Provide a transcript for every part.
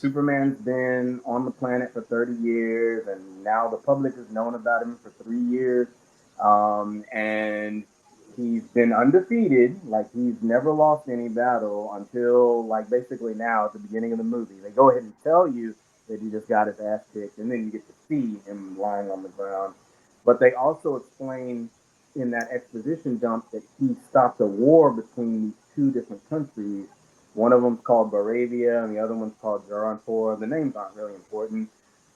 Superman's been on the planet for 30 years, and now the public has known about him for 3 years. And he's been undefeated. Like, he's never lost any battle until, like, basically now at the beginning of the movie. They go ahead and tell you that he just got his ass kicked, and then you get to see him lying on the ground. But they also explain in that exposition dump that he stopped a war between these two different countries. One of them's called Baravia, and the other one's called Garantor. The names aren't really important.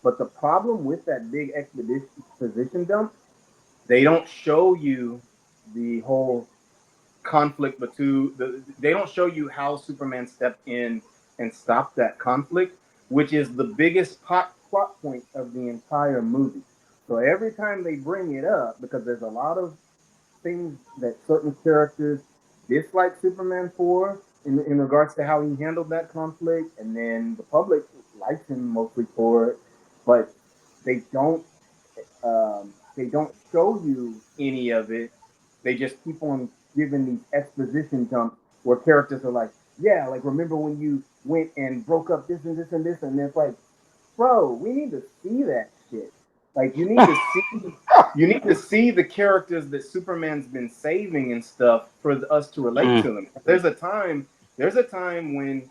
But the problem with that big exposition dump, they don't show you the whole conflict they don't show you how Superman stepped in and stopped that conflict, which is the biggest plot point of the entire movie. So every time they bring it up, because there's a lot of things that certain characters dislike Superman for in regards to how he handled that conflict, and then the public likes him mostly for it, but they don't they don't show you any of it. They just keep on giving these exposition dumps where characters are like, yeah, like remember when you went and broke up this and this and this, and it's like, bro, we need to see that shit. Like you need to see the characters that Superman's been saving and stuff for us to relate to them. There's a time when,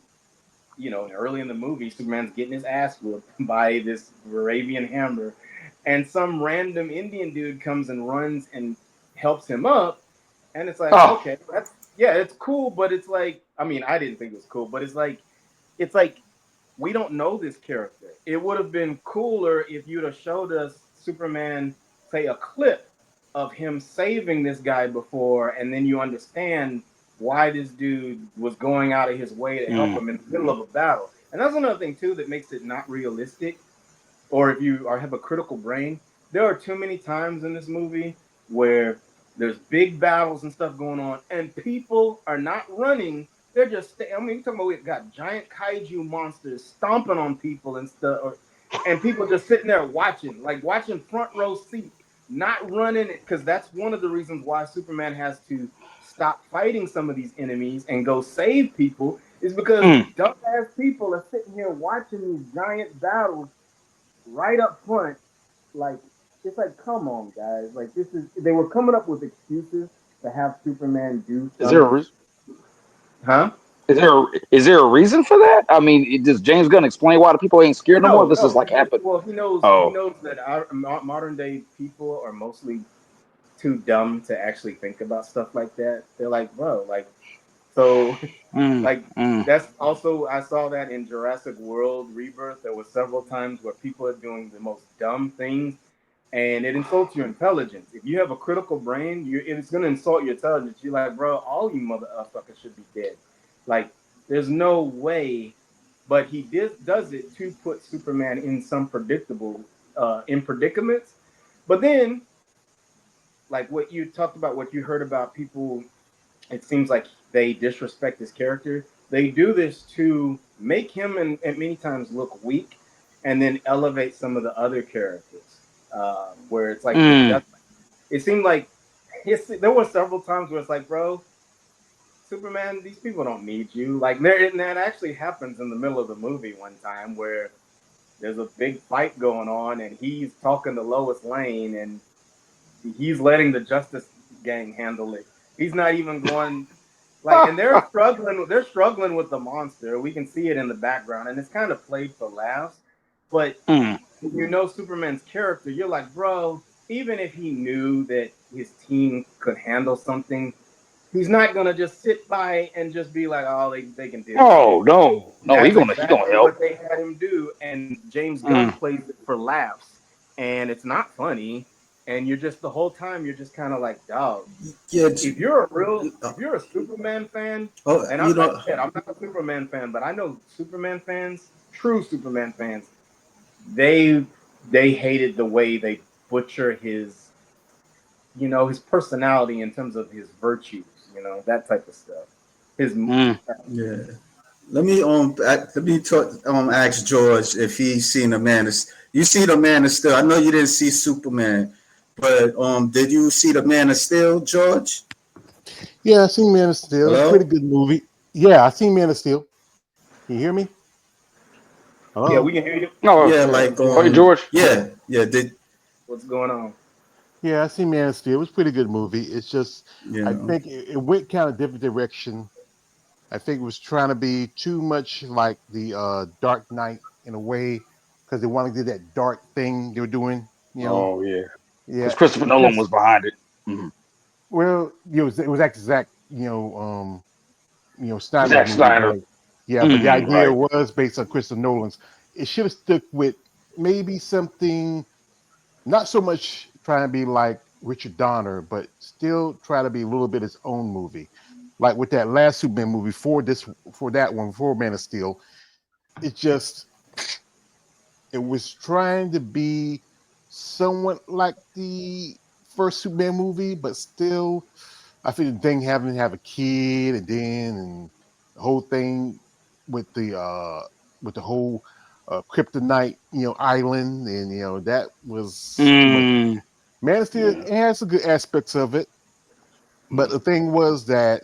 you know, early in the movie, Superman's getting his ass whooped by this Moravian hammer, and some random Indian dude comes and runs and helps him up, and it's like, okay, it's cool, but it's like, I mean, I didn't think it was cool, but it's like we don't know this character. It would have been cooler if you'd have showed us Superman, say, a clip of him saving this guy before, and then you understand why this dude was going out of his way to help him in the middle of a battle. And that's another thing too that makes it not realistic. Or if you have a critical brain, there are too many times in this movie where there's big battles and stuff going on, and people are not running. They're just, I mean, you're talking about we've got giant kaiju monsters stomping on people and stuff, and people just sitting there watching, like watching front row seat, not running, because that's one of the reasons why Superman has to stop fighting some of these enemies and go save people, is because dumbass people are sitting here watching these giant battles right up front. Like, it's like, come on, guys. Like, they were coming up with excuses to have Superman do Is there some, a reason? huh? Is there a reason for that? I mean, does James Gunn explain why the people ain't scared no more? No, This is no. like happened. Well, he Oh, knows that our modern day people are mostly too dumb to actually think about stuff like that. They're like, bro, like, so, mm, like, mm. that's also, I saw that in Jurassic World Rebirth. There were several times where people are doing the most dumb things, and it insults your intelligence. If you have a critical brain, it's going to insult your intelligence. You're like, bro, all you motherfuckers should be dead. Like, there's no way. But he does it to put Superman in some in predicaments. But then, like what you talked about, what you heard about people, it seems like they disrespect his character. They do this to make him and many times look weak, and then elevate some of the other characters. Where it's like it seemed like there were several times where it's like, bro, Superman, these people don't need you. Like, and that actually happens in the middle of the movie one time where there's a big fight going on, and he's talking to Lois Lane, and he's letting the Justice Gang handle it. He's not even going, like, and they're struggling. They're struggling with the monster. We can see it in the background, and it's kind of played for laughs. But Mm. you know Superman's character, you're like, bro, even if he knew that his team could handle something, he's not gonna just sit by and just be like, oh, they can deal with it. Oh no, no, That's he gonna exactly help. what they had him do, and James Gunn Mm. plays it for laughs, and it's not funny, and you're just the whole time you're just kind of like, dog. Yeah. If you're a Superman fan, Oh, and you like know. I said, I'm not a Superman fan, but I know Superman fans, true Superman fans, they they hated the way they butcher his personality in terms of his virtues, that type of stuff. His Mm. Yeah. Let me talk ask George if he's seen the Man of You see the Man of Steel. I know you didn't see Superman, but did you see the Man of Steel, George? Yeah, I seen Man of Steel. It's a pretty Hello? good movie. Yeah, I seen Man of Steel. Can you hear me? Yeah, Hello. we can hear you. No, Yeah, Yeah, like oh, hey, George. yeah. Did what's going on? Yeah, I see Man of Steel. It was a pretty good movie. It's just you I know? think it went kind of different direction. I think it was trying to be too much like the Dark Knight in a way because they wanted to do that dark thing they were doing. Oh yeah, Yeah, because Christopher it Nolan was just behind it. Mhm. well, it was exact. Snyder's Zack movie, Snyder. but yeah, but the idea Right. was based on Christopher Nolan's. It should have stuck with maybe something not so much trying to be like Richard Donner, but still try to be a little bit his own movie. Like with that last Superman movie for that one, for Man of Steel, it just it was trying to be somewhat like the first Superman movie, but still I think the thing having to have a kid and the whole thing with the whole kryptonite, island, and that was too much. Mm, Man of Steel yeah. it has some good aspects of it, but the thing was that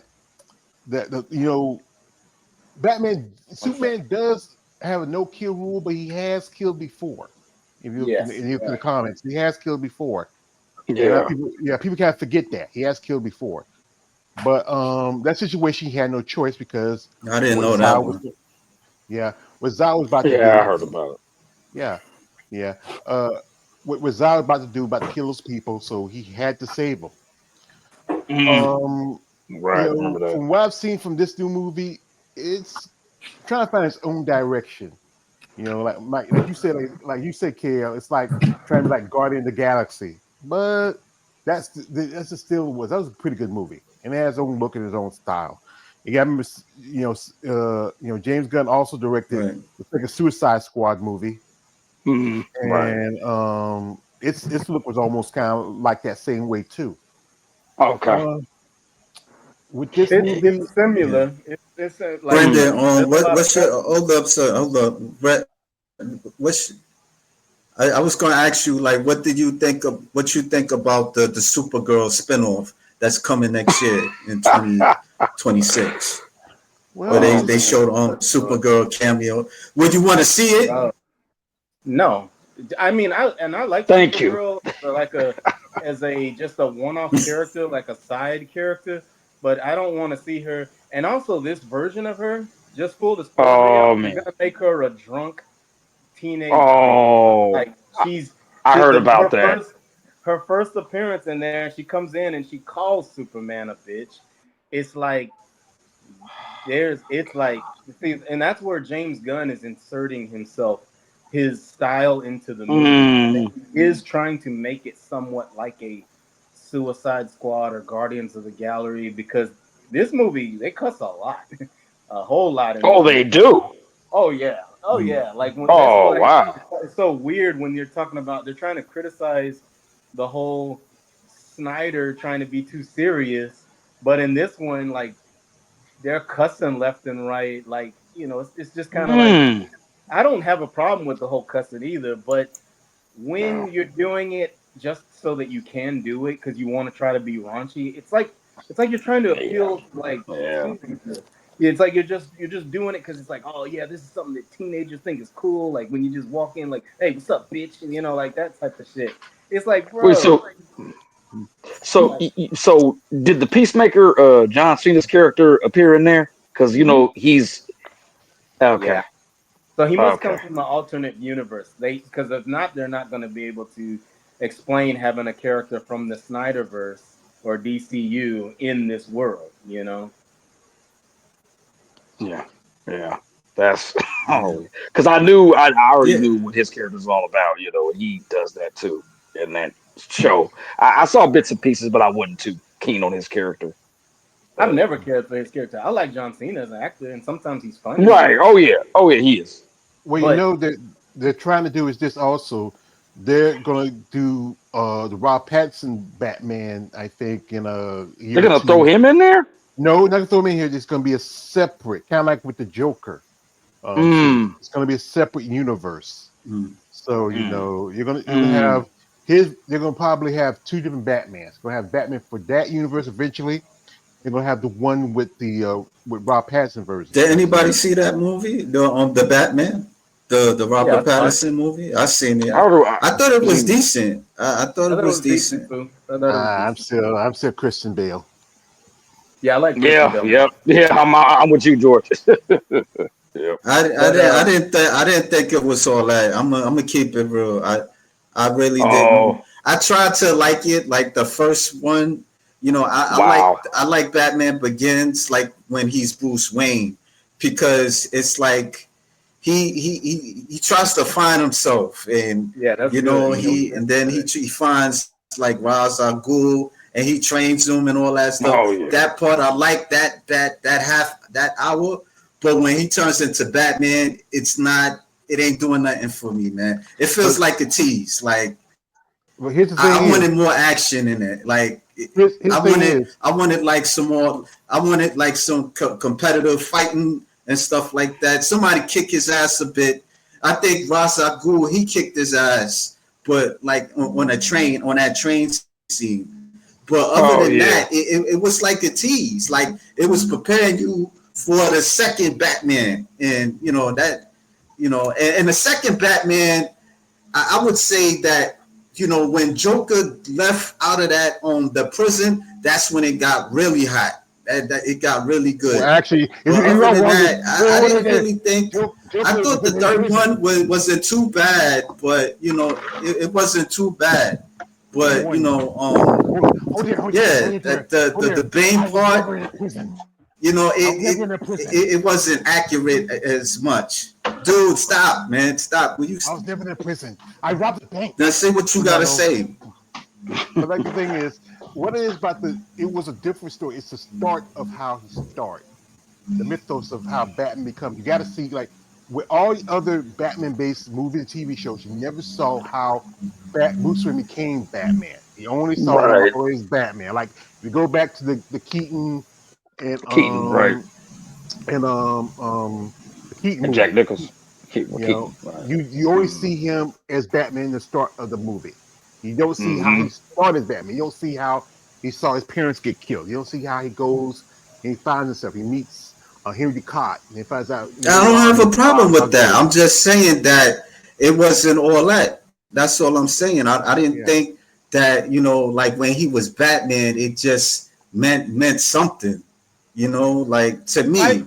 Batman One second. Superman does have a no kill rule, but he has killed before. Yes. If you look in the Right. comments, he has killed before, and Yeah. people can't forget that he has killed before. But that situation he had no choice because I didn't what know Zod that was one. yeah what Zod was about to Yeah, I do heard about yeah yeah uh what Zod was about to do about to kill those people, so he had to save them. it. Um, Right. I remember that. from what I've seen from this new movie, it's trying to find its own direction. Like you said, like you said, KL, it's like trying to be like Guardian of the Galaxy, but that's just still was that was a pretty good movie, and it has its own look and its own style. You got remember, James Gunn also directed Right. like a Suicide Squad movie, Right. and its look was almost kind of like that same way too. Okay. Uh, with this movie, It's Yeah. similar. It's like Mm. Brendan, there's a lot of what's your precedent. hold up, sir? Hold up. Brett, what's I was going to ask you, like, what you think about the Supergirl spinoff that's coming next year in 2026, where well, Oh they man. showed on Supergirl cameo. Would you want to see it? Uh, no, I mean I like Thank you. Supergirl for like a as a just a one-off character, like a side character, but I don't want to see her. And also this version of her, just full disclosure, Oh y'all, they're man. gonna make her a drunk teenage bitch. Oh, Like she's I she heard the about that. her first appearance in there. She comes in and she calls Superman a bitch. It's like it's like see, and that's where James Gunn is inserting himself, his style into the movie. I think Mm. he is trying to make it somewhat like a Suicide Squad or Guardians of the Gallery because this movie they cuss a lot, a whole lot in Oh, this they movie. do. Oh yeah. Like when that's Oh why wow. it's so weird when you're talking about they're trying to criticize the whole Snyder trying to be too serious, but in this one, like they're cussing left and right. Like it's just kind of like Mm. I don't have a problem with the whole cussing either, but when you're doing it just so that you can do it because you want to try to be raunchy, it's like you're trying to Yeah. appeal to like Yeah. teenagers. It's like you're just doing it because it's like, oh yeah, this is something that teenagers think is cool. Like when you just walk in, like, hey, what's up, bitch, and like that type of shit. It's like, Wait. bro, like, So did the Peacemaker, John Cena's character, appear in there? Because mhm. he's okay. Yeah. So he must come Okay. from an alternate universe. They because if not, they're not going to be able to explain having a character from the Snyderverse or DCU in this world. Yeah. Yeah. That's Yeah. oh, because I already Yeah. knew what his character was all about. And he does that too in that show. I saw bits and pieces, but I wasn't too keen on his character. I've Uh, never cared for his character. I like John Cena as an actor, and sometimes he's funny. right. Oh yeah. Oh yeah. He is. well, But that they're trying to do is this also. They're going to do the Rob Pattinson Batman, I think, in a They're year or gonna throw two. him in there. No, not gonna throw him in here. It's going to be a separate, kind of like with the Joker series. Mm, It's going to be a separate universe. Mm. So mm, you're gonna mm. have his. They're gonna probably have two different Batmans. They're gonna have Batman for that universe eventually. They're gonna have the one with the with Rob Pattinson version. Did anybody So see that movie, the Batman, The Yeah, Robert that's fine. Pattinson movie. I seen it. I don't know. I thought it was Mm, decent. I thought I it thought it was was decent decent. too. I thought it was I'm decent. still Christian Bale. Yeah, I like Christian yeah, Bale yep, too. yeah. I'm with you, George. Yep. But I didn't think it was all that. I'm gonna keep it real. I really didn't. Oh, I tried to like it, like the first one. You know, wow. I like Batman Begins, like when he's Bruce Wayne, because it's like he tries to find himself, and yeah, that's you good. know and then Good. he finds like Ra's al Ghul, and he trains him and all that stuff. Oh yeah. That part I like that half that hour, but when he turns into Batman, it's not. It ain't doing nothing for me, man. It feels But like a tease. Like here's the I thing wanted is, more action in it. Like here's the thing is, I wanted like some more. I wanted like some competitive fighting and stuff like that. Somebody kick his ass a bit. I think Ra's al Ghul, he kicked his ass, but like on that train scene. But other than Oh that, yeah. it was like a tease. Like it was preparing you for the second Batman, and and the second Batman, I would say that when Joker left out of that the prison, that's when it got really hot. That it got really well, good. actually, if But you other are than wondering, that, you're I wondering didn't that really think. I Joker thought was the in third prison. one wasn't too bad, but it wasn't too bad. But Warn you. yeah, Hold the there. Bane I was part, never in a prison. I was never it in a prison. it wasn't accurate as much. Dude, stop, man, stop. Will you I was never in a prison. I robbed a bank. now say what you No, gotta no. say? But like the thing is, what it is about it was a different story. It's the start of how he started. The mythos of how Batman becomes. You got to see, like, with all the other Batman-based movies and TV shows, you never saw how Bruce Wayne became Batman. You only saw him Right. always Batman. Like, if you go back to the Keaton and Keaton. Right. and the Keaton And Jack movie, Nicholson. Keaton. you Keaton. know, Right. you always Mm-hmm. see him as Batman in the start of the movie. You don't see how Mm-hmm. he started Batman. You don't see how he saw his parents get killed. You don't see how he goes and he finds himself. He meets Henry Cott and he finds out I later don't on have a his problem Ra's al with that. Ghul. I'm just saying that it wasn't all that. That's all I'm saying. I didn't Yeah, think that like when he was Batman, it just meant something. Like to I me,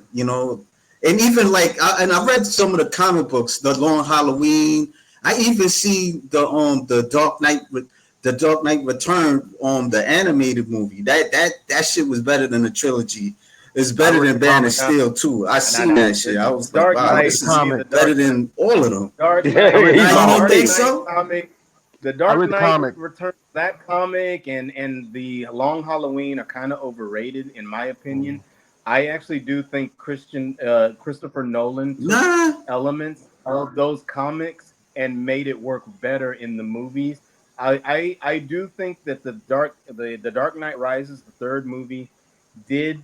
and even like I read some of the comic books, the Long Halloween. I even see the Dark Knight Return on the animated movie. That shit was better than the trilogy. It's I better read the than Man of comic Steel too. I and I seen know that shit. I the was like, Dark I wow, read the Knight this to is me. The comic. better Dark Knight, than all of them. Dark I Knight, read the He's the Now you all don't Dark think day. Knight so? comic, the I Dark read the Knight comic. returns. That comic and the Long Halloween are kind of overrated in my opinion. Mm. I actually do think Christopher Nolan took Nah. elements of those comics and made it work better in the movies. I do think that the Dark Knight Rises, the third movie, did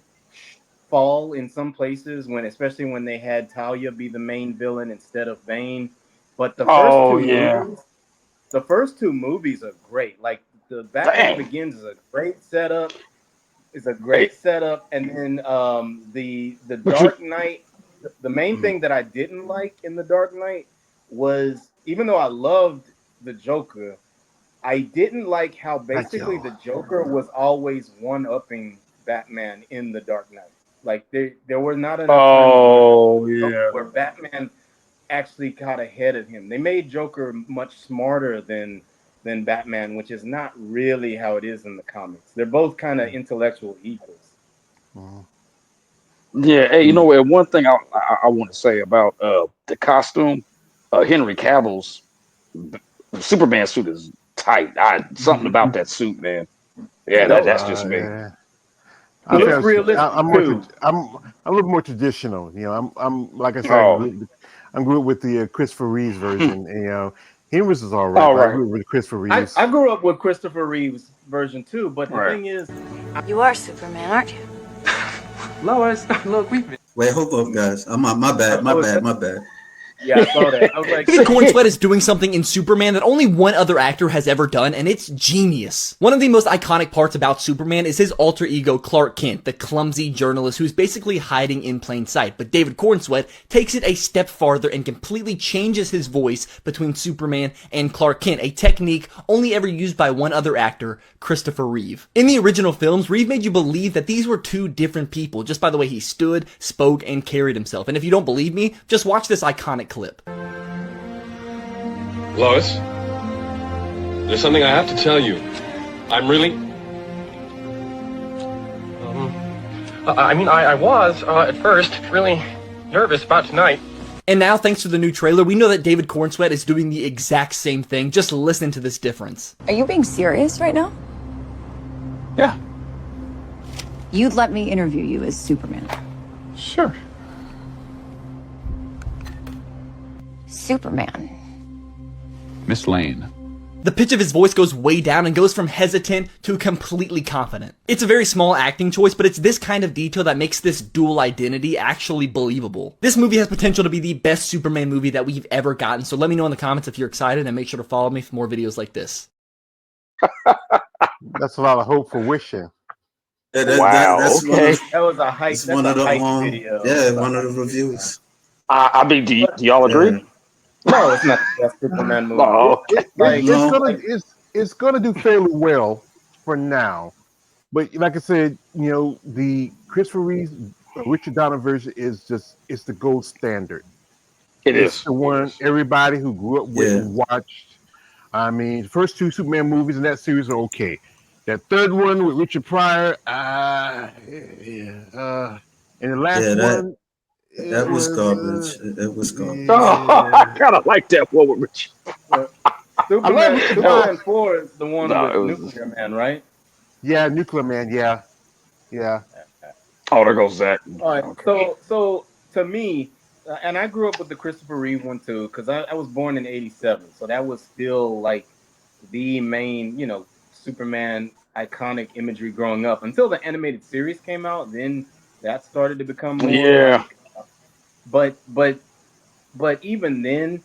fall in some places when, especially when they had Talia be the main villain instead of Bane. But Oh yeah. the first two movies are great. Like the Batman Dang. Begins is a great setup. Is a Hey, great setup, and then the but you. Dark Knight. The main Mm. thing that I didn't like in the Dark Knight was, even though I loved the Joker, I didn't like how Thank basically you. the Joker was always one upping Batman in the Dark Knight. Like there were not enough times Oh yeah. where Batman actually got ahead of him. They made Joker much smarter than Batman, which is not really how it is in the comics. They're both kind of intellectual equals. Mm. Yeah. Hey, you know what? One thing I want to say about the costume, Henry Cavill's b- Superman suit is tight. Something about that suit, man. It's Yeah, dope. that's just me. Yeah. He I Yeah. looks feel realistic I'm more too. I'm a little more traditional. I'm like I said, Oh. I grew up with the Christopher Reeves version. And, Henry's is all right, All but I right. grew up with Christopher I Reeves. grew up with Christopher Reeves version too, but the Right. thing is, You are Superman, aren't you? Lois, look, we've been. Wait, hold up, guys. My bad, my oh, bad, my bad. Yeah, I saw that. I was like, David Cornsweet is doing something in Superman that only one other actor has ever done, and it's genius. One of the most iconic parts about Superman is his alter ego Clark Kent, the clumsy journalist who's basically hiding in plain sight. But David Cornsweet takes it a step farther and completely changes his voice between Superman and Clark Kent, a technique only ever used by one other actor, Christopher Reeve. In the original films, Reeve made you believe that these were two different people just by the way he stood, spoke, and carried himself. And if you don't believe me, just watch this iconic clip. Lois, there's something I have to tell you. I'm really... I was, at first, really nervous about tonight. And now, thanks to the new trailer, we know that David Cornsweet is doing the exact same thing. Just listen to this difference. Are you being serious right now? Yeah. You'd let me interview you as Superman. Sure. Superman. Miss Lane. The pitch of his voice goes way down and goes from hesitant to completely confident. It's a very small acting choice, but it's this kind of detail that makes this dual identity actually believable. This movie has potential to be the best Superman movie that we've ever gotten, so let me know in the comments if you're excited, and make sure to follow me for more videos like this. That's a lot of hope for wishing. Yeah, That's okay. that was a hype. That's That's one of a the hype video. yeah, one of the reviews. I mean, do y'all agree? Yeah. No, it's not the best Superman movie. Oh, Like, It's gonna do fairly well for now, but like I said, the Christopher Reeve, Richard Donner version is it's the gold standard. It's the one everybody who grew up with and watched. I mean, the first two Superman movies in that series are okay. That third one with Richard Pryor, and the last one. That was garbage. It was garbage. I kind of like that one with Rich. Superman 4 is the one with Nuclear Man, right? Yeah, Nuclear Man. Yeah. Oh, there goes Zach. All right. Okay. So to me, and I grew up with the Christopher Reeve one too, because I was born in '87, so that was still like the main, Superman iconic imagery growing up until the animated series came out. Then that started to become more. Yeah. But even then,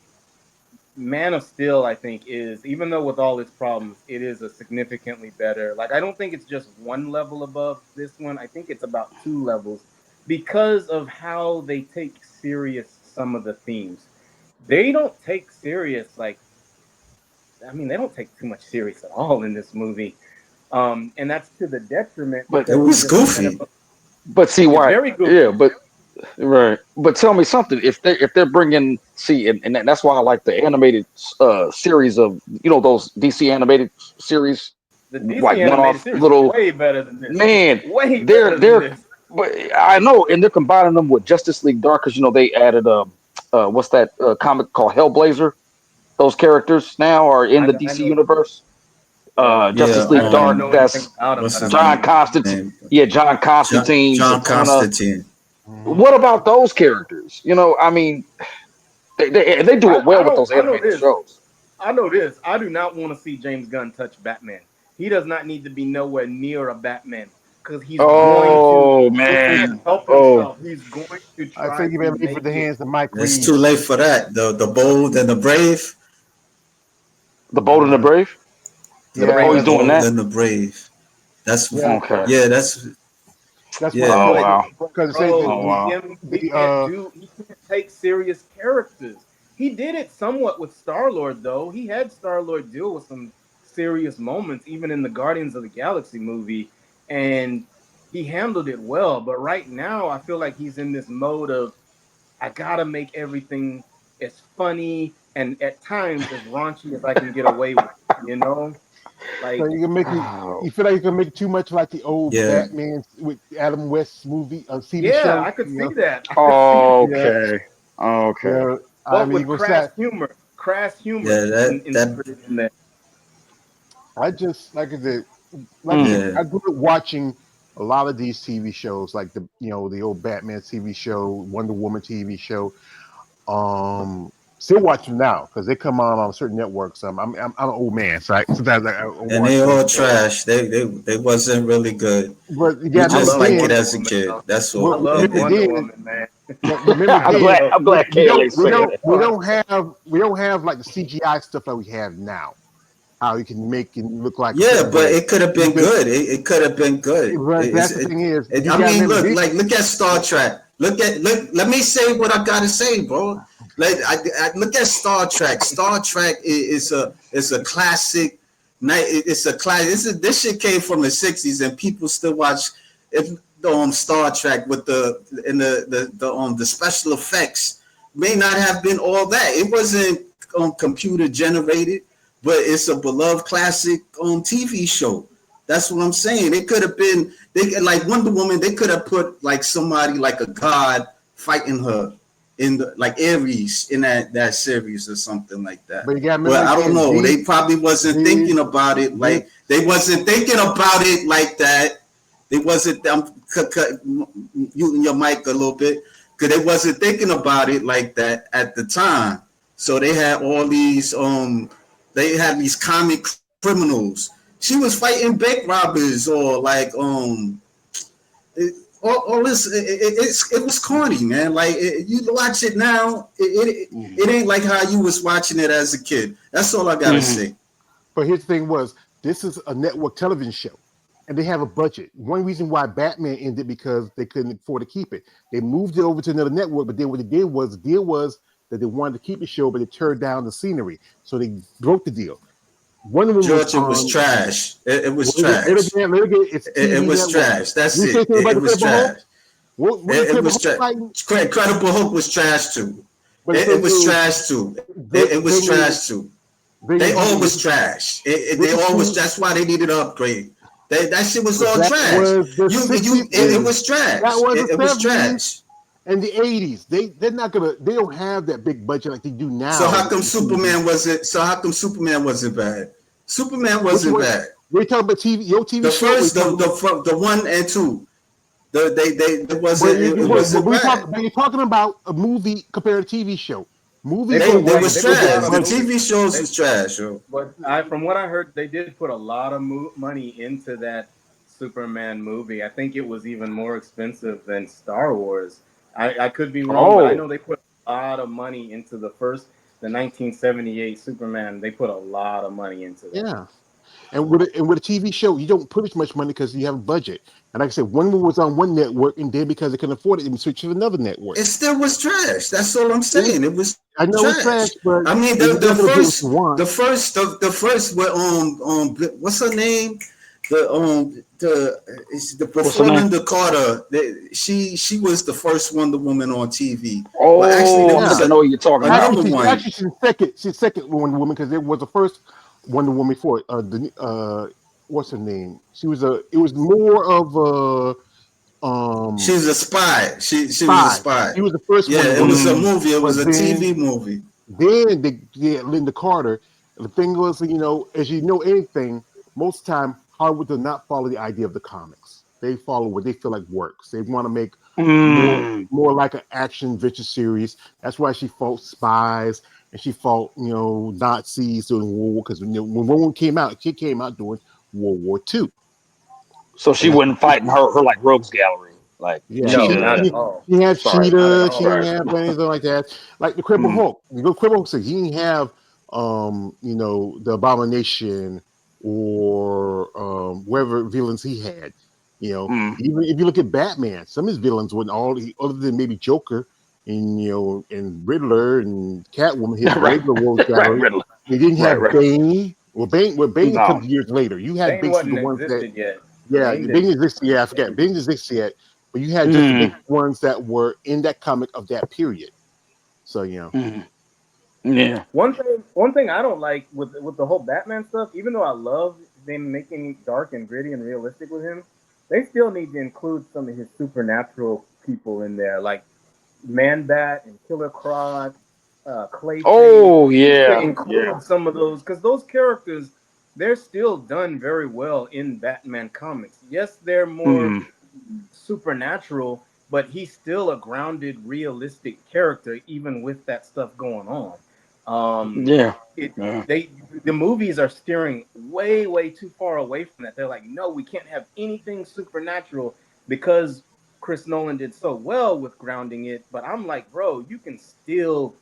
Man of Steel, I think, is, even though with all its problems, it is a significantly better. Like, I don't think it's just one level above this one. I think it's about 2 levels because of how they take serious some of the themes. They don't take serious, they don't take too much serious at all in this movie. And that's to the detriment. But it was goofy. But see why? Very goofy. Yeah, but right. But tell me something. If they're bringing, and that's why I like the animated series of those DC animated series. The DC like animated series is way better than this. Man, way better than this. But I know, and they're combining them with Justice League Dark because they added what's that comic called Hellblazer? Those characters now are in the DC universe. Justice League Dark. That's John Constantine. Yeah, John Constantine. John Constantine. What about those characters? I mean, they do it well with those animated shows. I know this. I do not want to see James Gunn touch Batman. He does not need to be nowhere near a Batman because he's going to help himself. He's going to try. I think you better leave with the hands of Mike Reeves. It's too late for that. The Bold and the Brave. The Bold and the Brave. Yeah, he's doing that. And the Brave. That's okay. Yeah, that's wow. Because he can't take serious characters. He did it somewhat with Star-Lord, though. He had Star-Lord deal with some serious moments, even in the Guardians of the Galaxy movie, and he handled it well. But right now, I feel like he's in this mode of, I gotta make everything as funny and at times as raunchy as I can get away with, Like, so you can make you feel like you can make too much like the old Batman with Adam West's movie TV show. Yeah, I could see that. Okay. Yeah. What with crass humor? Yeah, that. I just like I said, I grew up watching a lot of these TV shows, like the old Batman TV show, Wonder Woman TV show. Still watch them now because they come on certain networks. I'm an old man, so sometimes and they all trash. They wasn't really good. But yeah, just like it as a kid. That's all. I love Wonder Woman, man. Remember I'm then, glad. I'm glad Kaylee said that. we don't have like the CGI stuff that we have now. How you can make it look like a Yeah, certain but way. it could have been good. It could have been good. But that's the thing is, you I gotta mean, remember look, this. like look at Star Trek. Look. Let me say what I gotta say, bro. Like I look at Star Trek. Star Trek is a classic. It's a classic. This shit came from the '60s, and people still watch it. Star Trek with the special effects may not have been all that. It wasn't computer generated, but it's a beloved classic on TV show. That's what I'm saying. It could have been like Wonder Woman. They could have put like somebody like a god fighting her in like Ares in that series or something like that. But you gotta But remember I don't again, know. They probably wasn't thinking about it like they wasn't thinking about it like that. They wasn't. Muting your mic a little bit because they wasn't thinking about it like that at the time. So they had all these they had these comic criminals. She was fighting bank robbers or like all this. It was corny, man. Like you watch it now, it ain't like how you was watching it as a kid. That's all I gotta say. But here's the thing: this is a network television show, and they have a budget. One reason why Batman ended because they couldn't afford to keep it. They moved it over to another network, but then what they did was the deal was that they wanted to keep the show, but they turned down the scenery, so they broke the deal. Wonder Woman was George, it was on. trash. It was trash. It's TV It was network. trash. That's You say it. something about It the was Incredible Hulk? trash. What It Incredible was Hulk trash. fighting? Incredible Hulk was trash too. But It was trash too. It was trash too. They all was trash. They all was. That's why they needed an upgrade. That shit was all That trash. was the You 60s, it was trash. that was the It was 70s trash. and the 80s. They're not gonna. They don't have that big budget like they do So now. how come Superman wasn't? So how come Superman wasn't bad? Superman wasn't bad. We're talking about TV. Your TV The show. first, the 1 and 2, it wasn't. It wasn't bad. But you're talking about a movie compared to TV show. They Movies put don't They have like was they a put a big lot trash. of The budget. TV shows they, was trash, yo. but from what I heard, they did put a lot of money into that Superman movie. I think it was even more expensive than Star Wars. I could be wrong, but I Oh, know they put a lot of money into the 1978 Superman. They put a lot of money into that. Yeah. And with a TV show, you don't put as much money because you have a budget. And like I said, one was on one network, and then because they couldn't afford it, they switched to another network. It still was trash. That's all I'm saying. It was I know it's trash. trash, but I mean, you're not gonna get what you want. the first were what's her name? The what's the before name? Linda Carter. She was the first Wonder Woman on TV. Well, actually, there Oh, I think was I know what you're talking about. another one. Actually, she's second Wonder Woman because it was the first Wonder Woman before. What's her name? It was more of a She was a spy. She was a spy. spy. She was the first Yeah, Wonder it Woman. was a movie. It was But a TV movie. then they get Linda Carter. The thing was, as you know anything, most of the time Hollywood does not follow the idea of the comics. They follow what they feel like works. They want to make Mm. more like an action adventure series. That's why she fought spies and she fought Nazis during World War because when World War came out, she came out during World War II. So she And that's wasn't fighting her like rogues gallery, like yeah, No, Cheetah not at and all. she had sorry, Not at Cheetah, she all. didn't sorry. have anything like that. Like the Cripple Mm. Hulk. You go Cripple Hulk, so he didn't have the Abomination or whatever villains he had. Mm. Even if you look at Batman, some of his villains weren't other than maybe Joker and Riddler and Catwoman, his right, regular rogues right, gallery. Riddler. They didn't Right, have right. Bane. Bane No. comes years later. You had Bane basically wasn't the ones that existed yet. yeah, Bane Bane didn't. exists. Yeah, I forget. Bane exists yet, but you had just the big Mm. ones that were in that comic of that period. So Mm. Yeah. One thing I don't like with the whole Batman stuff, even though I love them making dark and gritty and realistic with him, they still need to include some of his supernatural people in there, like Man Bat and Killer Croc, Clayface. Oh They need to yeah, yeah. include some of those because those characters they're still done very well in Batman comics. Yes, they're more Mm. supernatural, but he's still a grounded, realistic character, even with that stuff going on. Um, Yeah. it Yeah. they the movies are steering way too far away from that. They're like, no, we can't have anything supernatural because Chris Nolan did so well with grounding it, but I'm like, bro, you can still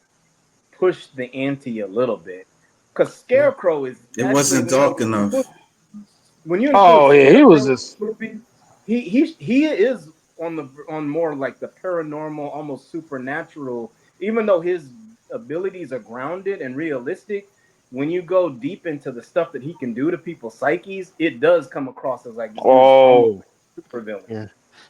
push the ante a little bit because Scarecrow is It actually wasn't dark enough. when you include Oh yeah, he was Scarecrow in just the movie, he is on more like the paranormal, almost supernatural. Even though his abilities are grounded and realistic, when you go deep into the stuff that he can do to people's psyches, it does come across as like this dude's almost oh like a super villain. Yeah.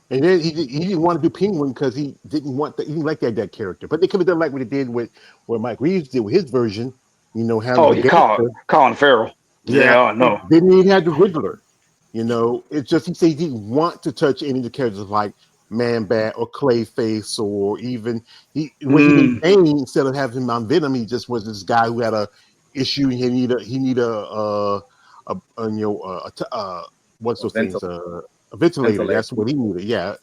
And then he didn't want to do Penguin because he didn't like that character. But they could have done like what they did with what Mike Reeves did with his version. Having oh the you gangster. Colin Farrell. Yeah, Yeah, I know. didn't even have the Riddler. It's just he said he didn't want to touch any of the characters like Man Bat or Clayface or even when he made Mm, Bane instead of having him on Venom, he just was this guy who had a issue. He need what's A those things? ventilator. A ventilator. Ventilator. That's what he needed. Yeah,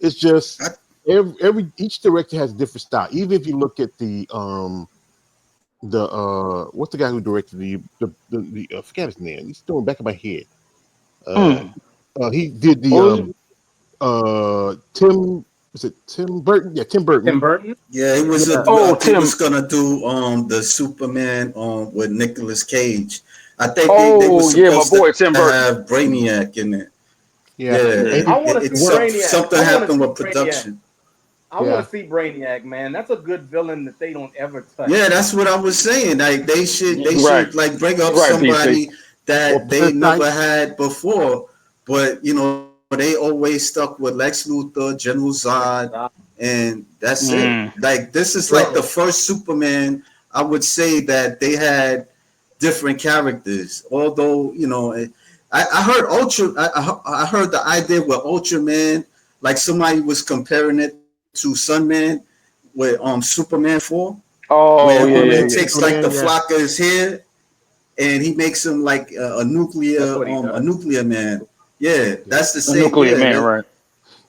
it's just every each director has a different style. Even if you look at the what's the guy who directed the I forget his name. He's throwing back in my head. Uh, mm. he did What was it? Tim was it Tim Burton? Yeah, Tim Tim Burton. Burton. Yeah, he was. Yeah, I Oh, think he Tim. was gonna do the Superman with Nicolas Cage. I think they were Oh yeah, my supposed to boy Tim Burton. have Brainiac in it. yeah. Yeah, Yeah. And I he, want to see it's what? Brainiac. something I want to happened see with Brainiac. production. I want Yeah, to see Brainiac, man. That's a good villain that they don't ever touch. Yeah, that's what I was saying. Like they You're right. should like bring up You're right, PC. somebody or that they Parasite. never had before, but they always stuck with Lex Luthor, General Zod, and that's it. Mm. Like this is like the Bro, first Superman I would say that they had different characters. Although I heard I heard the idea with Ultraman, like somebody was comparing it to Sunman with Superman 4, Oh where yeah, he yeah, Superman, yeah. takes like Superman. the Yeah, flock of his hair and he makes him like that's what he a does. nuclear man. Yeah, yeah, that's the A same. nuclear Yeah, man, right?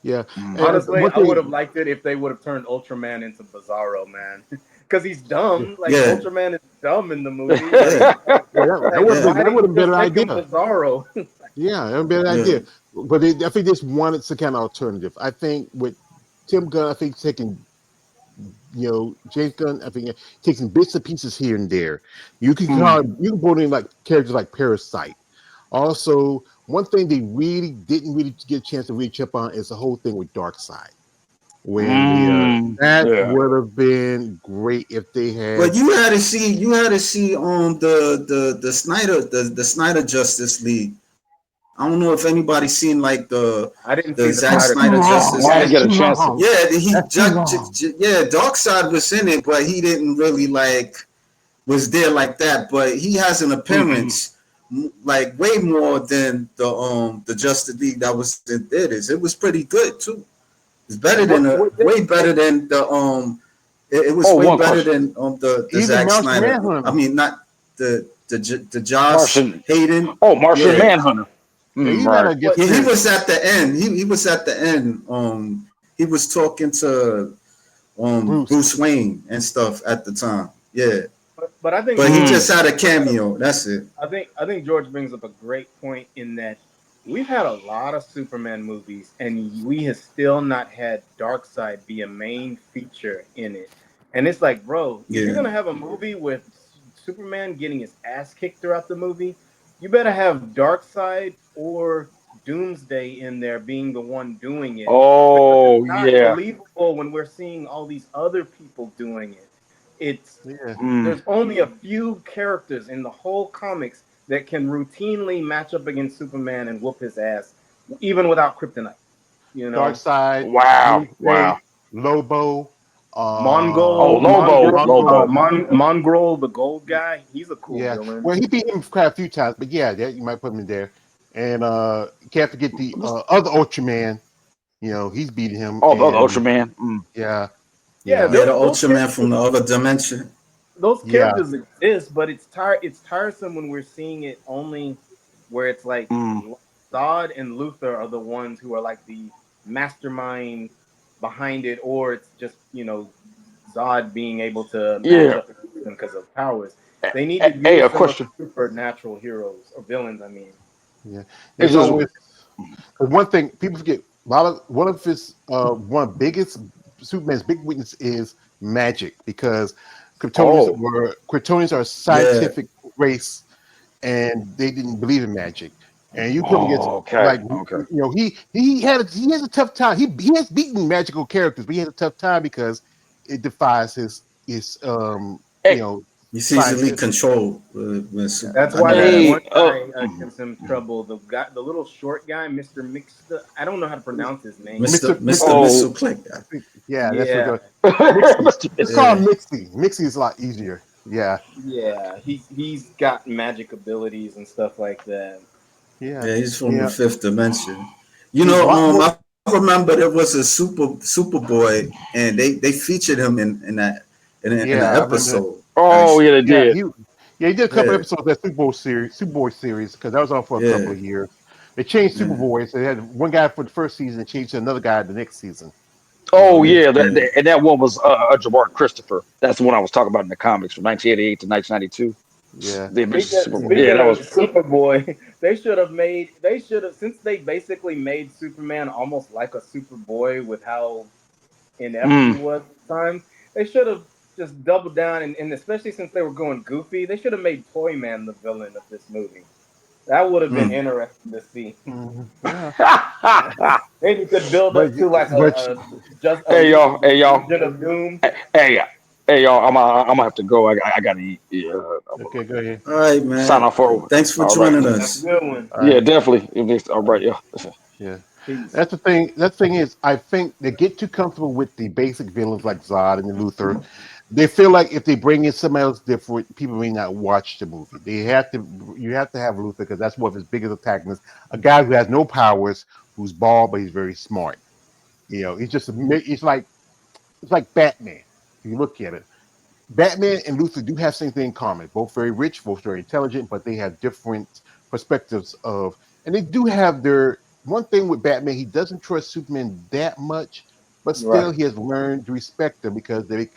yeah. Mm. And Honestly, one I would have thing, liked it if they would have turned Ultraman into Bizarro, man. Because he's dumb. Like yeah, Ultraman is dumb in the movie. yeah, yeah, yeah, that Why would didn't have you been just an make him idea. Bizarro? Yeah, that would be an yeah. idea. But I think they just wanted some kind of alternative. I think with Tim Gunn, I think taking James Gunn, I think taking bits and pieces here and there. Mm. You can put in like characters like Parasite. Also, one thing they really didn't really get a chance to reach up on is the whole thing with Dark Side. When Mm. that Yeah. would have been great if they But had. you had to see on the Snyder the Snyder Justice League. I don't know if anybody's seen like I the didn't see the Zack That's Snyder too Snyder cut. Justice long. I didn't League. That's get a too chance to. long. Yeah, That's too long. Darkseid was in it, but he didn't really like was there like that. But he has an Mm-mm. appearance like way more than the Justice League that was in theaters. It was pretty good too. It's better than way better than the It was Oh, way one better question. than the Even Zack Martian Snyder. I Manhunter. mean, not the Josh Martian. Hayden. Oh, Martian Yeah, Manhunter. Yeah, Mm, even had right. a guest yeah, he appearance. was at the end. He was at the end. He was talking to Bruce. Bruce Wayne and stuff at the time. Yeah, But I think but he George Mm. just brings had a up cameo. That's it. I think George brings up a great point in that we've had a lot of Superman movies, and we have still not had Darkseid be a main feature in it. And it's like, bro, if you're Yeah, gonna have a movie with Superman getting his ass kicked throughout the movie, you better have Darkseid or Doomsday in there being the one doing it, because it's Oh not yeah. believable when we're seeing all these other people doing it. It's Yeah. Mm. there's only a few characters in the whole comics that can routinely match up against Superman and whoop his ass, even without kryptonite. You Dark know, Side, Wow. Doomsday, Wow. Lobo, Oh, Lobo. Lobo. Mongrel, the gold guy. He's a cool Yeah. villain. Well, he beat him quite a few times, but yeah, you might put him in there. And you can't forget the other Ultraman. He's beating him, Oh, the other and Ultraman. Mm. yeah, Yeah, yeah, yeah, the those Ultraman from characters, the other dimension. those yeah, characters exist, but it's tiresome when we're seeing it only where it's like Mm. Zod and Luther are the ones who are like the mastermind behind it, or it's just Zod being able to match Yeah. up against them because of powers. They need to Hey, a use some of question. the supernatural heroes or villains. I mean, yeah. It's There's just always one thing people forget. one of his one of biggest Superman's big weakness is magic because Oh, Kryptonians are a Yeah, scientific race and they didn't believe in magic. And you put him against oh, okay, like okay. he has a tough time. He has beaten magical characters, but he has a tough time because it defies his Hey, he's easily scientific. controlled. Yeah. That's I why know that that. hey, one guy gives him trouble. The guy, the little short guy, Mister Mixta. I don't know how to pronounce his name. Mr. Mixer, oh, Missile Click. yeah, that's what Yeah, it goes. Mixie. Mr. Let's Mr. call Yeah, him Mixie. Mixie is a lot easier. Yeah, yeah. He's got magic abilities and stuff like that. yeah, yeah, he's from the yeah. fifth dimension. He's a lot more. I remember there was a Superboy, and they featured him in Yeah, an I remember that. episode. Oh, yeah, Actually, they Yeah, did. he did a couple yeah, episodes of that Superboy series because that was on for a couple yeah, of years. They changed yeah, Superboy, so they had one guy for the first season and changed to another guy the next season. You Oh, know, yeah, yeah. and that one was Jamar Christopher. That's the one I was talking about in the comics from 1988 to 1992. yeah, The Adventures of Superboy. Yeah, Speaking that of was. Superboy, they should have made. They should have since they basically made Superman almost like a Superboy with how inept he Mm, was at times. They should have just doubled down, and especially since they were going goofy, they should have made Toyman the villain of this movie. That would have been Mm. interesting to see. yeah. Maybe you could build But up to like but just a hey y'all, hey y'all, Legion of Doom. hey, hey y'all. I'm gonna have to go. I gotta eat. Yeah, I'm okay, gonna go ahead. All right, sign man. off for. Thanks for All right. joining That's a us. good one. All Yeah, right, definitely. All right. Yeah. yeah. Peace. That's the thing. That thing is, I think they get too comfortable with the basic villains like Zod and Luther. They feel like if they bring in somebody else different, people may not watch the movie. They have to. You have to have Luther because that's one of his biggest antagonists. A guy who has no powers, who's bald but he's very smart. You know, he's just. It's like Batman. If you look at it, Batman and Luther do have same thing in common. Both very rich, both very intelligent, but they have different perspectives of, and they do have their one thing with Batman. He doesn't trust Superman that much, but still Right. he has learned to respect them because they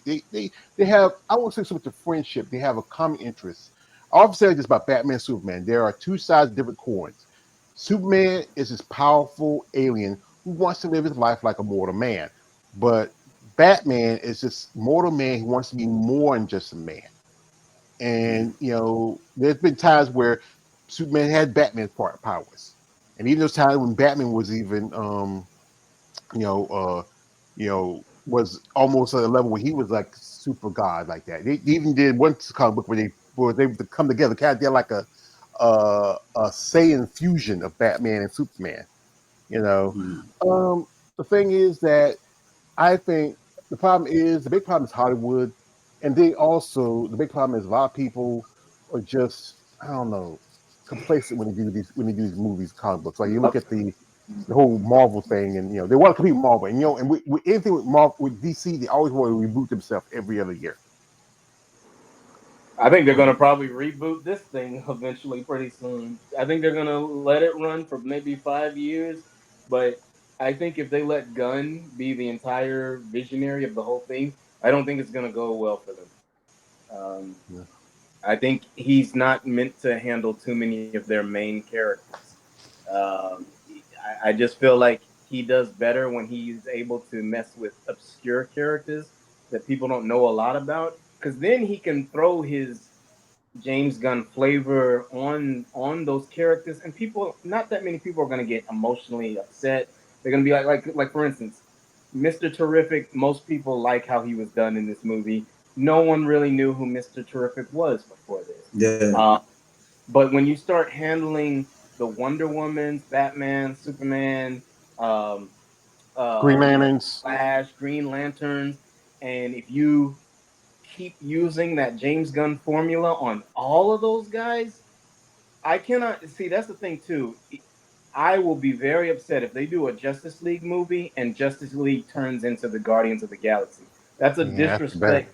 have, I won't say so much a friendship. They have a common interest. I often say this about Batman and Superman. There are two sides of different coins. Superman is this powerful alien who wants to live his life like a mortal man, but Batman is this mortal man who wants to be more than just a man. And there's been times where Superman had Batman's powers, and even those times when Batman was even, you know, uh, was almost at a level where he was like super god like that. They even did one comic book where they were able to come together, kind of did like a Saiyan fusion of Batman and Superman. You know, Mm. the thing is that I think the big problem is Hollywood, and they also the big problem is a lot of people are just, I don't know, complacent when they do these movies, comic books. Like you look at the whole Marvel thing, and they want to compete with Marvel, and and with anything with Marvel with DC, they always want to reboot themselves every other year. I think they're gonna probably reboot this thing eventually, pretty soon. I think they're gonna let it run for maybe 5 years, but I think if they let Gunn be the entire visionary of the whole thing, I don't think it's gonna go well for them. Um, Yeah. I think he's not meant to handle too many of their main characters. Um, I just feel like he does better when he's able to mess with obscure characters that people don't know a lot about, because then he can throw his James Gunn flavor on those characters, and people, not that many people are going to get emotionally upset. They're going to be like for instance, Mr. Terrific. Most people like how he was done in this movie. No one really knew who Mr. Terrific was before this. Yeah, Uh, but when you start handling the Wonder Woman's, Batman, Superman, um, Green Lanterns. Flash, Green Lanterns, and if you keep using that James Gunn formula on all of those guys, I cannot see. That's the thing too. I will be very upset if they do a Justice League movie and Justice League turns into the Guardians of the Galaxy. That's a Yeah, that's bad. disrespect.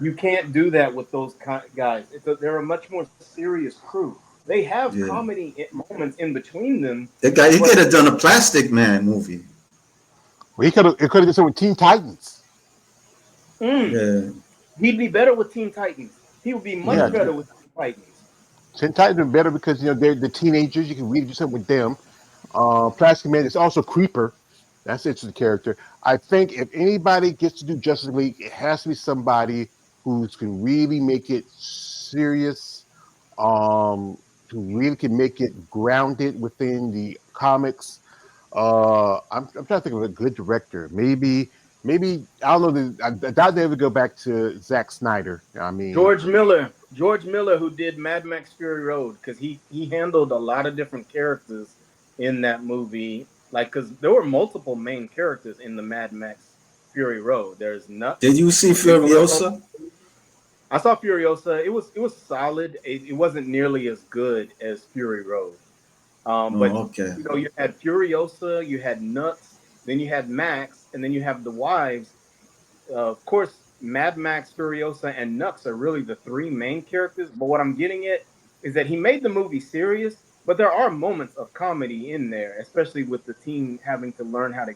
You can't do that with those guys. They're a much more serious crew. They have yeah. comedy moments in between them, He but could have done a Plastic Man movie. Well, it could have done something with Teen Titans. mm, Yeah, he'd be better with Teen Titans. He would be Yeah, much yeah, better with Teen Titans. Teen Titans are better because they're the teenagers. You can really do something with them. Plastic Man is also Creeper. That's an interesting character. I think if anybody gets to do Justice League, it has to be somebody who can really make it serious, um, who really can make it grounded within the comics. I'm trying to think of a good director. Maybe I don't know. I doubt they ever go back to Zack Snyder. I mean, George Miller, who did Mad Max Fury Road, because he handled a lot of different characters in that movie. Like, because there were multiple main characters in the Mad Max Fury Road. There's Did Nux, you see Nicholas. Furiosa? I saw Furiosa. It was solid. It wasn't nearly as good as Fury Road. But Oh, okay. you had Furiosa, you had Nux, then you had Max, and then you have the wives. Of course, Mad Max, Furiosa, and Nux are really the three main characters. But what I'm getting at is that he made the movie serious, but there are moments of comedy in there, especially with the team having to learn how to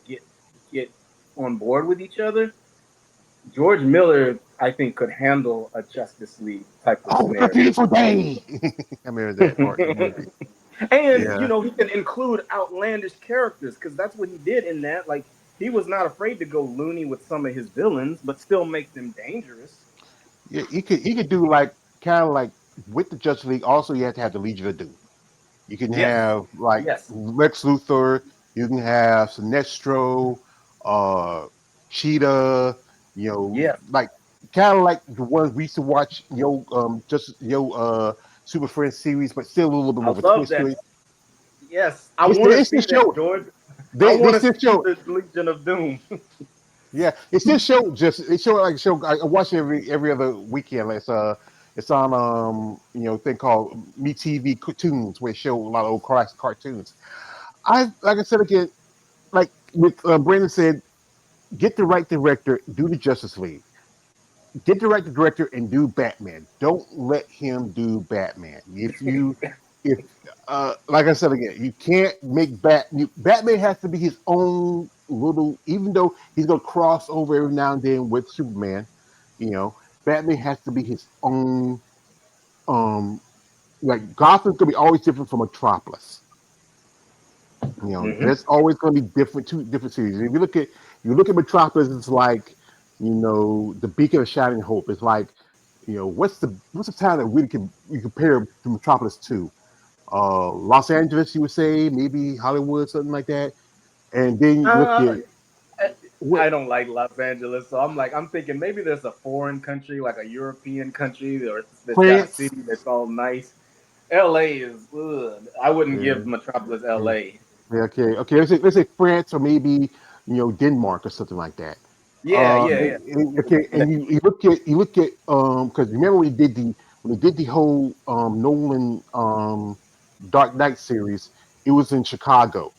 get on board with each other. George Miller, I think, could handle a Justice League type of oh, what a scenario. beautiful day! I remember that part in the movie. And Yeah, he can include outlandish characters because that's what he did in that. Like he was not afraid to go loony with some of his villains, but still make them dangerous. yeah. He could do like kind of like with the Justice League. Also, you have to have the Legion of Doom. You can Yes, have like yes, Lex Luthor. You can have Sinestro, uh, Cheetah. yes. Like kind of like the ones we used to watch. Super Friends series, but still a little bit I more of a love twist to that. it. Yes, I It's, want to it's see still that, show. George. I They want to still see show. the Legion of Doom. Yeah, it still show. Just it show like show. I watch it every other weekend. It's on thing called Me TV Cartoons where it show a lot of old classic cartoons. I like I said again, like with Brandon said, get the right director, do the Justice League. Get the right director and do Batman. Don't let him do Batman. If like I said again, you can't make Batman has to be his own little. Even though he's gonna cross over every now and then with Superman, you know, Batman has to be his own. Um, like Gotham's gonna be always different from Metropolis. Hmm. There's always going to be two different series. If you look at Metropolis, it's like the beacon of shining hope. It's like what's the town that really can we compare to Metropolis to? Los Angeles, you would say, maybe Hollywood, something like that. And then you look Uh, at I what I don't like Los Angeles, so I'm thinking maybe there's a foreign country, like a European country, or that's got a France. city that's all nice. LA is ugh. I wouldn't Yeah, give Metropolis yeah, LA. yeah, okay. Let's say France or maybe Denmark or something like that. Yeah, yeah, yeah. Okay, and you look at because remember when they did the whole Nolan Dark Knight series, it was in Chicago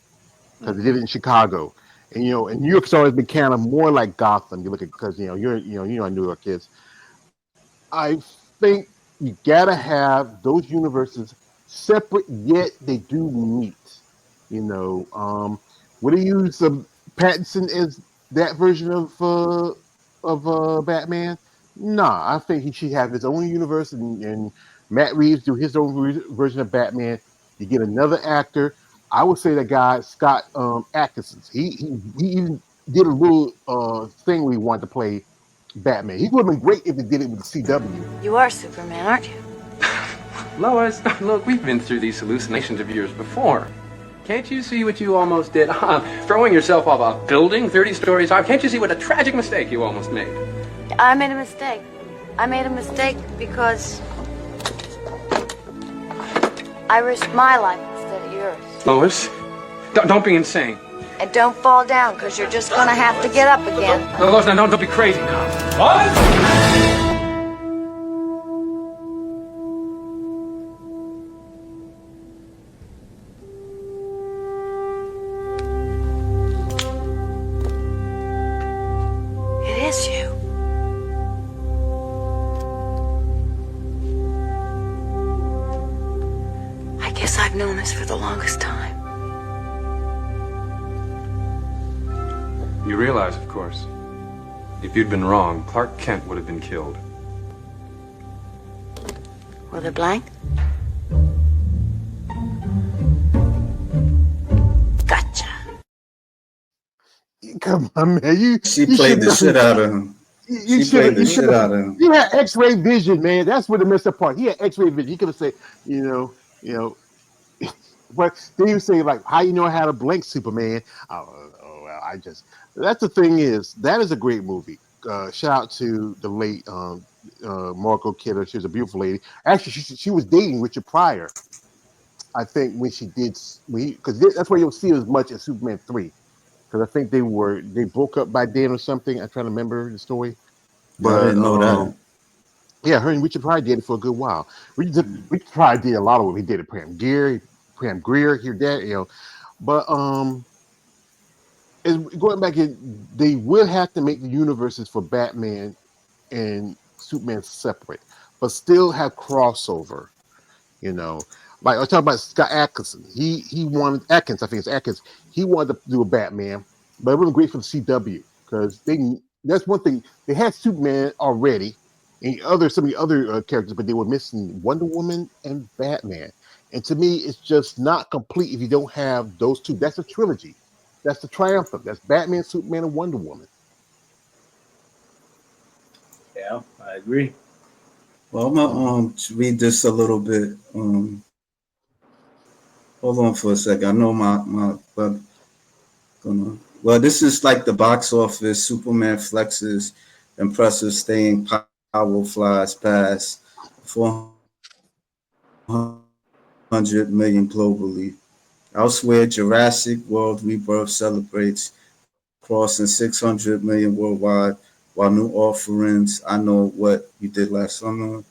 because they did Hmm. it in Chicago, and New York's always been kind of more like Gotham. You look at because you're New York kids. I think you gotta have those universes separate, yet they do meet. Would they use Pattinson as that version of Batman? Nah, I think he should have his own universe, and Matt Reeves do his own version of Batman. You get another actor. I would say that guy Scott Adkins. He even did a little thing where he wanted to play Batman. He would have been great if they did it with the CW. You are Superman, aren't you? Lois, look, we've been through these hallucinations of yours before. Can't you see what you almost did? Throwing yourself off a building 30 stories high. Can't you see what a tragic mistake you almost made? I made a mistake. I made a mistake because I risked my life instead of yours. Lois, don't be insane. And don't fall down, because you're just gonna have to get up again. No, Lois, no, don't be crazy now. What? It is you. I guess I've known this for the longest time. You realize, of course, if you'd been wrong, Clark Kent would have been killed. Were they blank? Gotcha. Come on, man. She You played should the know. shit out of him. You She should played have. the You should shit have. out of him. He had X-ray vision, man. That's what the messed up part. He had X-ray vision. He could have said, you know. But then you say like, how you know how to blink Superman? Well, I just. That's the thing is that is a great movie. Shout out to the late Margot Kidder. She was a beautiful lady. Actually, she was dating Richard Pryor. I think when she did, because that's why you'll see as much as Superman 3. Because I think they broke up by then or something. I'm trying to remember the story, Yeah, I but didn't know that. yeah, her and Richard Pryor did it for a good while. Richard Pryor did a lot of what he did at Pam Grier, here, there, but going back in, they will have to make the universes for Batman and Superman separate, but still have crossover. You know, like I was talking about Scott Atkinson. He wanted Atkins, I think it's Atkins. He wanted to do a Batman, but it wasn't great for the CW because that's one thing they had Superman already and some of the other characters, but they were missing Wonder Woman and Batman. And to me, it's just not complete if you don't have those two. That's a trilogy. That's the triumphant. That's Batman, Superman, and Wonder Woman. Yeah, I agree. Well, I'm gonna read this a little bit. Hold on for a second. I know my web gonna. Well, this is like the box office. Superman flexes impressive staying power, flies past 400 million globally. Elsewhere, Jurassic World Rebirth celebrates crossing 600 million worldwide, while new offerings, I Know What You Did Last Summer.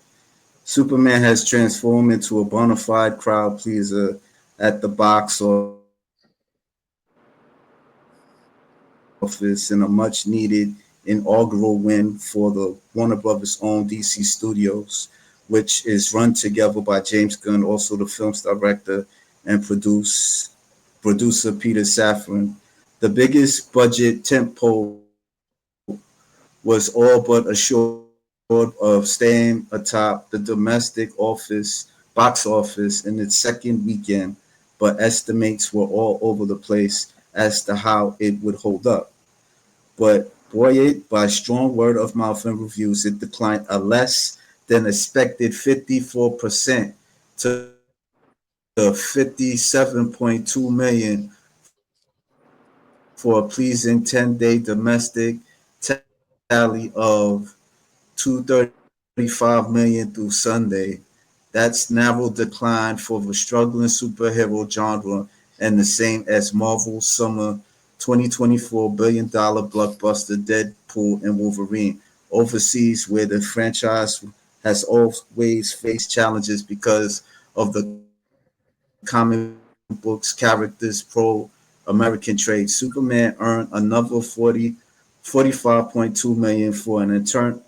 Superman has transformed into a bona fide crowd pleaser at the box office in a much needed inaugural win for the Warner Brothers owned DC Studios, which is run together by James Gunn, also the film's director and producer Peter Safran. The biggest budget tentpole was all but assured of staying atop the domestic box office in its second weekend, but estimates were all over the place as to how it would hold up. But buoyed by strong word of mouth and reviews, it declined a less than expected 54% to 57.2 million for a pleasing 10-day domestic tally of 235 million through Sunday. That's narrow decline for the struggling superhero genre and the same as Marvel's summer 2024 billion-dollar blockbuster Deadpool and Wolverine. Overseas, where the franchise has always faced challenges because of the comic books characters pro American trade. Superman earned another 45.2 million for an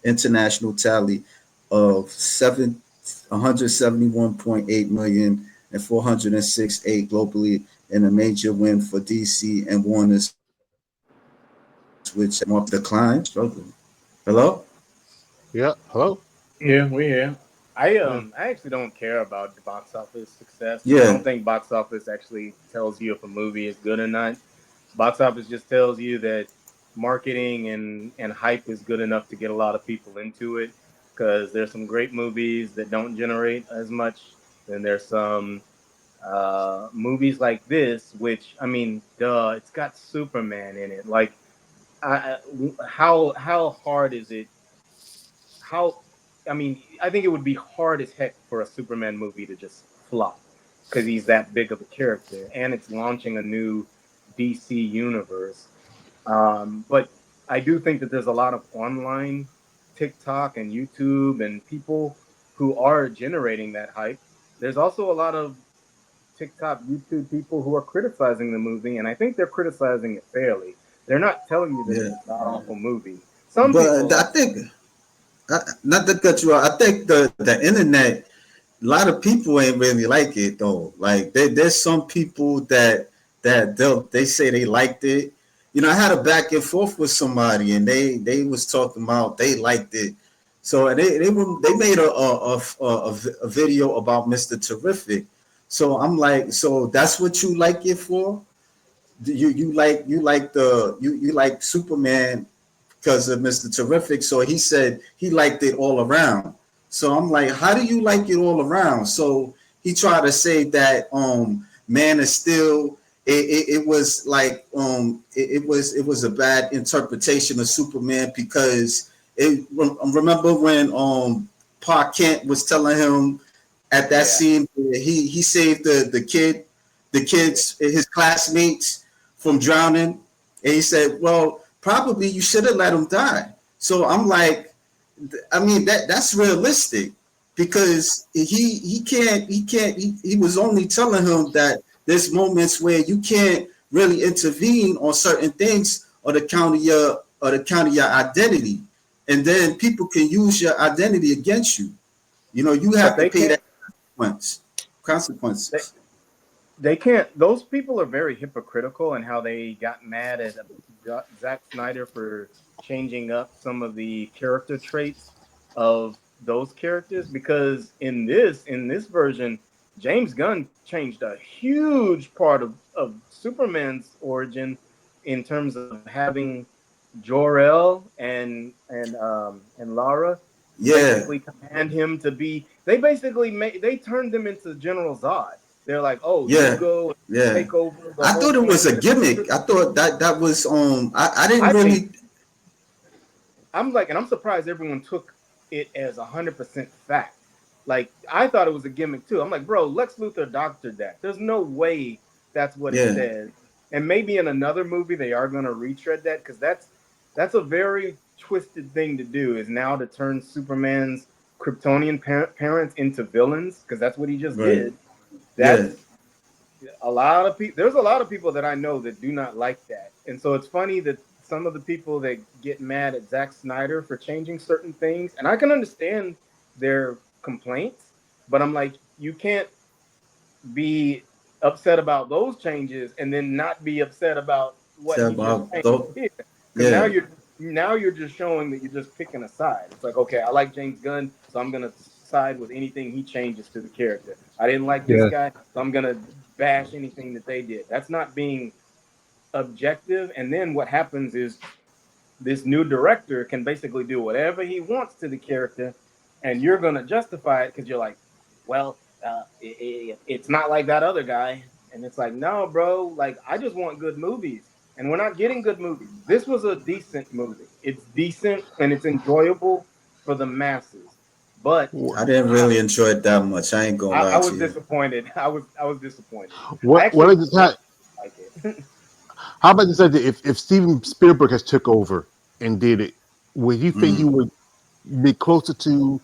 international tally of 171.8 million and 406.8 globally in a major win for DC and Warner's, which marked decline. Struggling. Hello? Yeah. Hello. Yeah, we here. I Yeah. I actually don't care about the box office success. I Yeah. don't think box office actually tells you if a movie is good or not. Box office just tells you that marketing and hype is good enough to get a lot of people into it. Because there's some great movies that don't generate as much. Then there's some movies like this, which I mean, duh, it's got Superman in it. Like, how hard is it how I mean, I think it would be hard as heck for a Superman movie to just flop because he's that big of a character, and it's launching a new DC universe. But I do think that there's a lot of online TikTok and YouTube and people who are generating that hype. There's also a lot of TikTok, YouTube people who are criticizing the movie, and I think they're criticizing it fairly. They're not telling you that it's Yeah. a god awful movie. Some But people I are. think, not to cut you off, I think the internet, a lot of people ain't really like it though. Like there's some people they say they liked it. You know, I had a back and forth with somebody, and they was talking about they liked it. So they made a video about Mr. Terrific. So I'm like, so that's what you like it for? you like Superman because of Mr. Terrific. So he said he liked it all around. So I'm like, how do you like it all around? So he tried to say that Man of Steel, it was like it was a bad interpretation of Superman because remember when Pa Kent was telling him at that scene he saved the kids, his classmates from drowning, and he said, well, probably you should have let him die. So I'm like, I mean, that's realistic because he was only telling him that there's moments where you can't really intervene on certain things or the count of your identity, and then people can use your identity against you. You know, you But have to they pay can't. that consequences. They can't. Those people are very hypocritical in how they got mad at Zack Snyder for changing up some of the character traits of those characters. Because in this version, James Gunn changed a huge part of Superman's origin in terms of having Jor-El and Lara Yeah, basically command him to be. They turned them into General Zod. They're like, oh, you yeah, go yeah. take over the I whole thought it was a planet. gimmick. I thought that was I didn't I think really. I'm like, and I'm surprised everyone took it as 100% fact. Like, I thought it was a gimmick too. I'm like, bro, Lex Luthor doctored that. There's no way that's what it Yeah, says. And maybe in another movie they are going to retread that because that's a very twisted thing to do. Is now to turn Superman's Kryptonian parents into villains because that's what he just right. did. Yeah, That's a lot of people. There's a lot of people that I know that do not like that, and so it's funny that some of the people that get mad at Zack Snyder for changing certain things, and I can understand their complaints, but I'm like, you can't be upset about those changes and then not be upset about what so he just about changed though. here, because Yeah, now you're just showing that you're just picking a side. It's like, okay, I like James Gunn, so I'm gonna side with anything he changes to the character. I didn't like this Yeah. guy, so I'm gonna bash anything that they did. That's not being objective. And then what happens is this new director can basically do whatever he wants to the character, and you're gonna justify it because you're like, well, it's not like that other guy. And it's like, no, bro, like I just want good movies, and we're not getting good movies. This was a decent movie. It's decent and it's enjoyable for the masses, but I didn't I, really enjoy it that much. I ain't gonna I lie to was you. disappointed. I was disappointed. I What actually is want how, to like it. how about this idea? If Steven Spielberg has took over and did it, would you think he Mm. would be closer to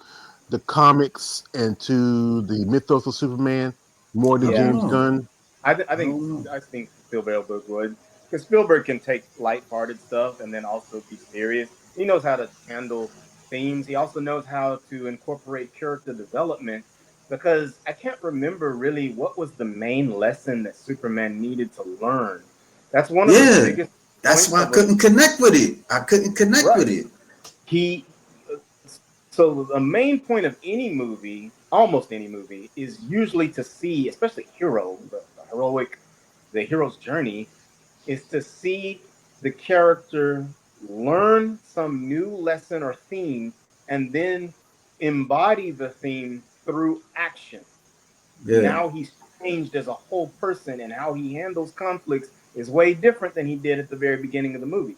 the comics and to the mythos of Superman more I than don't Yeah, James know. Gunn? I, th- I I think don't know. I think Spielberg would, because Spielberg can take lighthearted stuff and then also be serious. He knows how to handle themes. He also knows how to incorporate character development. Because I can't remember really what was the main lesson that Superman needed to learn. That's one of the Yeah, biggest that's points why I of a couldn't connect with it. I couldn't connect with right. it. He so the main point of any movie, almost any movie, is usually to see, especially the hero's journey, is to see the character learn some new lesson or theme and then embody the theme through action. Yeah, Now he's changed as a whole person, and how he handles conflicts is way different than he did at the very beginning of the movie.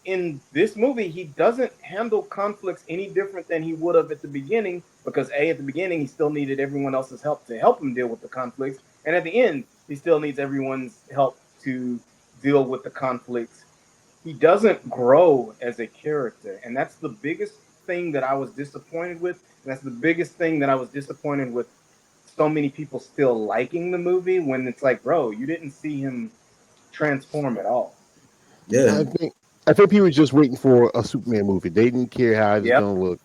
In this movie, he doesn't handle conflicts any different than he would have at the beginning, because at the beginning he still needed everyone else's help to help him deal with the conflicts, and at the end he still needs everyone's help to deal with the conflicts. He doesn't grow as a character, and that's the biggest thing that I was disappointed with, and that's the biggest thing that I was disappointed with so many people still liking the movie, when it's like, bro, you didn't see him transform at all. yeah, I think I think people were just waiting for a Superman movie. They didn't care how it was Yep. going to look.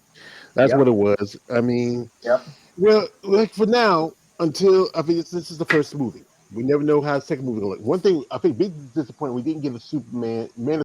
That's what Yep. it was. I mean, Yep. well, like for now, until I think this is the first movie. We never know how the second movie will look. One thing I think big disappointment we didn't get a Superman Man